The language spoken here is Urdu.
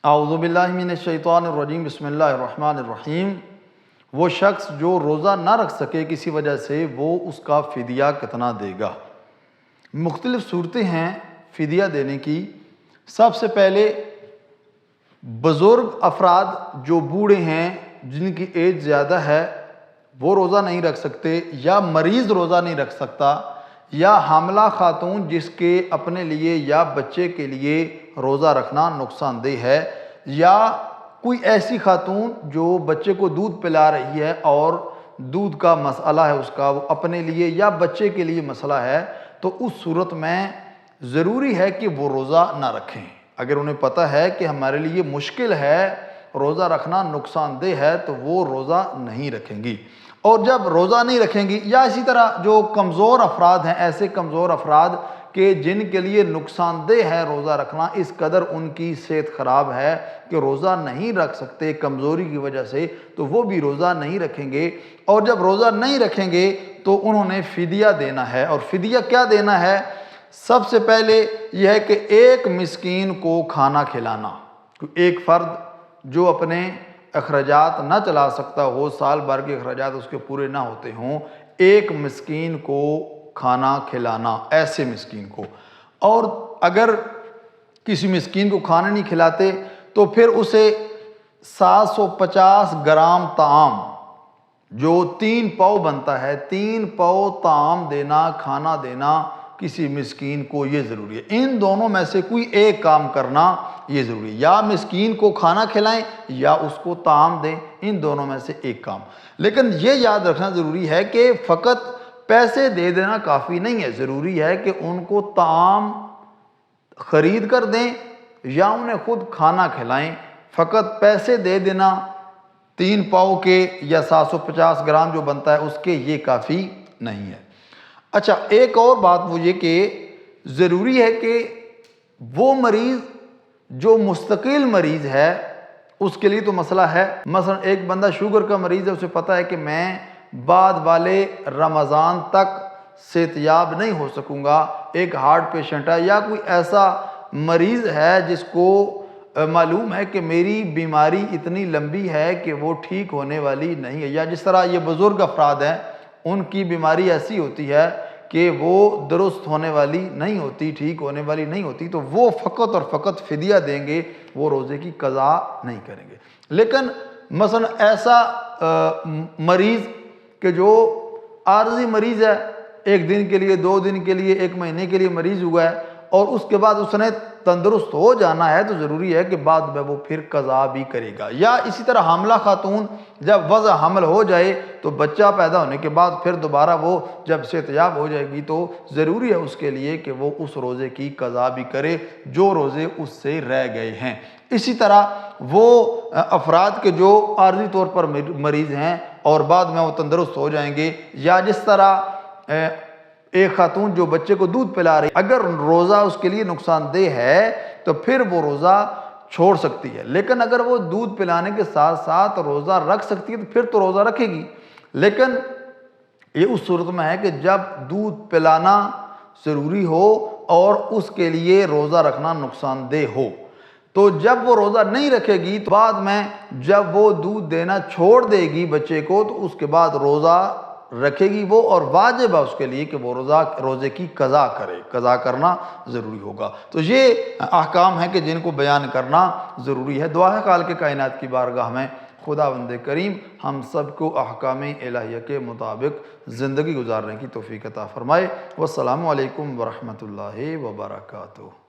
اعوذ باللہ من الشیطان الرجیم، بسم اللہ الرحمن الرحیم۔ وہ شخص جو روزہ نہ رکھ سکے کسی وجہ سے، وہ اس کا فدیہ کتنا دے گا؟ مختلف صورتیں ہیں فدیہ دینے کی۔ سب سے پہلے بزرگ افراد جو بوڑھے ہیں، جن کی ایج زیادہ ہے، وہ روزہ نہیں رکھ سکتے، یا مریض روزہ نہیں رکھ سکتا، یا حاملہ خاتون جس کے اپنے لیے یا بچے کے لیے روزہ رکھنا نقصان دہ ہے، یا کوئی ایسی خاتون جو بچے کو دودھ پلا رہی ہے اور دودھ کا مسئلہ ہے اس کا، وہ اپنے لیے یا بچے کے لیے مسئلہ ہے، تو اس صورت میں ضروری ہے کہ وہ روزہ نہ رکھیں۔ اگر انہیں پتہ ہے کہ ہمارے لیے مشکل ہے، روزہ رکھنا نقصان دہ ہے، تو وہ روزہ نہیں رکھیں گی۔ اور جب روزہ نہیں رکھیں گی، یا اسی طرح جو کمزور افراد ہیں، ایسے کمزور افراد کہ جن کے لیے نقصان دہ ہے روزہ رکھنا، اس قدر ان کی صحت خراب ہے کہ روزہ نہیں رکھ سکتے کمزوری کی وجہ سے، تو وہ بھی روزہ نہیں رکھیں گے۔ اور جب روزہ نہیں رکھیں گے تو انہوں نے فدیہ دینا ہے۔ اور فدیہ کیا دینا ہے؟ سب سے پہلے یہ ہے کہ ایک مسکین کو کھانا کھلانا۔ ایک فرد جو اپنے اخراجات نہ چلا سکتا ہو، سال بھر کے اخراجات اس کے پورے نہ ہوتے ہوں، ایک مسکین کو کھانا کھلانا، ایسے مسکین کو۔ اور اگر کسی مسکین کو کھانا نہیں کھلاتے تو پھر اسے 750 گرام طعام، جو 3 پاؤ بنتا ہے، 3 پاؤ طعام دینا، کھانا دینا کسی مسکین کو، یہ ضروری ہے۔ ان دونوں میں سے کوئی ایک کام کرنا یہ ضروری ہے، یا مسکین کو کھانا کھلائیں یا اس کو طعام دیں، ان دونوں میں سے ایک کام۔ لیکن یہ یاد رکھنا ضروری ہے کہ فقط پیسے دے دینا کافی نہیں ہے، ضروری ہے کہ ان کو طعام خرید کر دیں یا انہیں خود کھانا کھلائیں۔ فقط پیسے دے دینا 3 پاؤ کے یا 750 گرام جو بنتا ہے اس کے، یہ کافی نہیں ہے۔ اچھا، ایک اور بات وہ یہ کہ ضروری ہے کہ وہ مریض جو مستقل مریض ہے، اس کے لیے تو مسئلہ ہے۔ مثلا ایک بندہ شوگر کا مریض ہے، اسے پتہ ہے کہ میں بعد والے رمضان تک صحتیاب نہیں ہو سکوں گا۔ ایک ہارٹ پیشنٹ ہے، یا کوئی ایسا مریض ہے جس کو معلوم ہے کہ میری بیماری اتنی لمبی ہے کہ وہ ٹھیک ہونے والی نہیں ہے، یا جس طرح یہ بزرگ افراد ہیں، ان کی بیماری ایسی ہوتی ہے کہ وہ درست ہونے والی نہیں ہوتی، ٹھیک ہونے والی نہیں ہوتی، تو وہ فقط اور فقط فدیہ دیں گے، وہ روزے کی قضا نہیں کریں گے۔ لیکن مثلا ایسا مریض کہ جو عارضی مریض ہے، 1 دن کے لیے، 2 دن کے لیے، 1 مہینے کے لیے مریض ہوا ہے، اور اس کے بعد اس نے تندرست ہو جانا ہے، تو ضروری ہے کہ بعد میں وہ پھر قضا بھی کرے گا۔ یا اسی طرح حاملہ خاتون جب وضع حمل ہو جائے تو بچہ پیدا ہونے کے بعد پھر دوبارہ وہ جب صحتیاب ہو جائے گی، تو ضروری ہے اس کے لیے کہ وہ اس روزے کی قضا بھی کرے جو روزے اس سے رہ گئے ہیں۔ اسی طرح وہ افراد کے جو عارضی طور پر مریض ہیں اور بعد میں وہ تندرست ہو جائیں گے، یا جس طرح ایک خاتون جو بچے کو دودھ پلا رہی، اگر روزہ اس کے لیے نقصان دہ ہے تو پھر وہ روزہ چھوڑ سکتی ہے۔ لیکن اگر وہ دودھ پلانے کے ساتھ ساتھ روزہ رکھ سکتی ہے تو پھر تو روزہ رکھے گی۔ لیکن یہ اس صورت میں ہے کہ جب دودھ پلانا ضروری ہو اور اس کے لیے روزہ رکھنا نقصان دہ ہو، تو جب وہ روزہ نہیں رکھے گی تو بعد میں جب وہ دودھ دینا چھوڑ دے گی بچے کو، تو اس کے بعد روزہ رکھے گی وہ، اور واجب ہے اس کے لیے کہ وہ روزے کی قضا کرے، قضا کرنا ضروری ہوگا۔ تو یہ احکام ہیں کہ جن کو بیان کرنا ضروری ہے۔ دعا ہے خالق کائنات کی بارگاہ میں خداوند کریم ہم سب کو احکام الہیہ کے مطابق زندگی گزارنے کی توفیق عطا فرمائے۔ والسلام علیکم ورحمۃ اللہ وبرکاتہ۔